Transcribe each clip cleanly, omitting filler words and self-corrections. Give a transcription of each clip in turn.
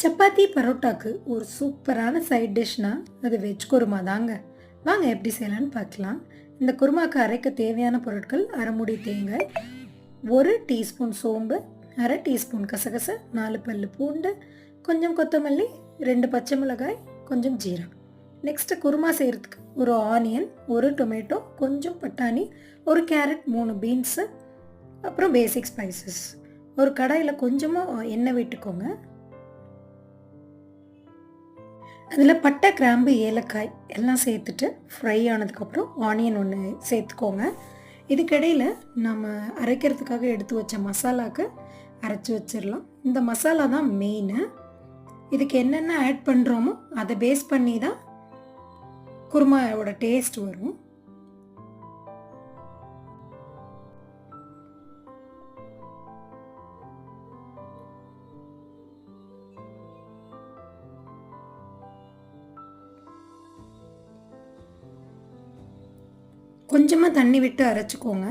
சப்பாத்தி பரோட்டாக்கு ஒரு சூப்பரான சைட் டிஷ்னா அது வெஜ் குருமா தாங்க. வாங்க எப்படி செய்யலான்னு பார்க்கலாம். இந்த குருமாக்கு அரைக்க தேவையான பொருட்கள்: அரை மூடி தேங்காய், 1 டீஸ்பூன் சோம்பு, அரை டீஸ்பூன் கசகசை, 4 பல்லு பூண்டு, கொஞ்சம் கொத்தமல்லி, 2 பச்சை மிளகாய், கொஞ்சம் ஜீரகம். நெக்ஸ்ட்டு குருமா செய்கிறதுக்கு ஒரு ஆனியன், 1 டொமேட்டோ, கொஞ்சம் பட்டாணி, 1 கேரட், 3 பீன்ஸு, அப்புறம் பேசிக் ஸ்பைசஸ். ஒரு கடாயில் கொஞ்சமாக எண்ணெய் விட்டுக்கோங்க. அதில் பட்டை, கிராம்பு, ஏலக்காய் எல்லாம் சேர்த்துட்டு ஃப்ரை ஆனதுக்கப்புறம் ஆனியன் ஒன்று சேர்த்துக்கோங்க. இதுக்கிடையில் நம்ம அரைக்கிறதுக்காக எடுத்து வச்ச மசாலாவுக்கு அரைச்சி வச்சிடலாம். இந்த மசாலா தான் மெயின். இதுக்கு என்னென்ன ஆட் பண்ணுறோமோ அதை பேஸ் பண்ணி தான் குருமாவோட டேஸ்ட் வரும். கொஞ்சமாக தண்ணி விட்டு அரைச்சிக்கோங்க.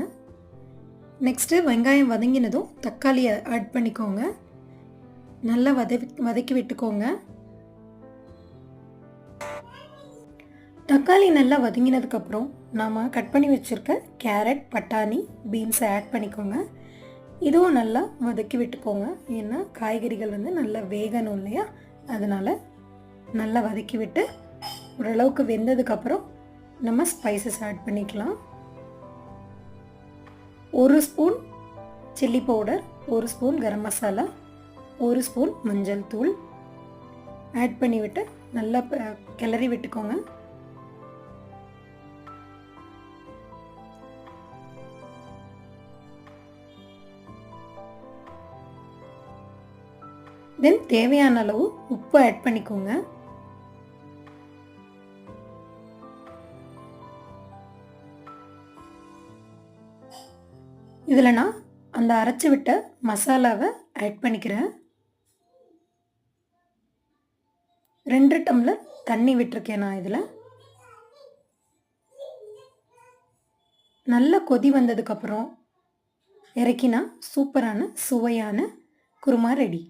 நெக்ஸ்ட்டு வெங்காயம் வதங்கினதும் தக்காளியை ஆட் பண்ணிக்கோங்க. நல்லா வதக்கி விட்டுக்கோங்க. தக்காளி நல்லா வதங்கினதுக்கப்புறம் நாம் கட் பண்ணி வச்சுருக்க கேரட், பட்டாணி, பீன்ஸை ஆட் பண்ணிக்கோங்க. இதுவும் நல்லா வதக்கி விட்டுக்கோங்க. ஏன்னா காய்கறிகள் நல்லா வேகணும் இல்லையா, அதனால் நல்லா வதக்கி விட்டு ஓரளவுக்கு வெந்ததுக்கப்புறம் நம்ம ஸ்பைசஸ் ஆட் பண்ணிக்கலாம். 1 spoon chilli powder, 1 spoon garam masala, 1 spoon மஞ்சள் தூள் ஆட் பண்ணிவிட்டு நல்லா கிளறி விட்டுக்கோங்க. தென் தேவையான அளவு உப்பு ஆட் பண்ணிக்கோங்க. இதில் நான் அந்த அரைச்சி விட்ட மசாலாவை ஆட் பண்ணிக்கிறேன். 2 டம்ளர் தண்ணி விட்டுருக்கேன் நான் இதில். நல்லா கொதி வந்ததுக்கப்புறம் இறக்கினா சூப்பரான சுவையான குருமா ரெடி.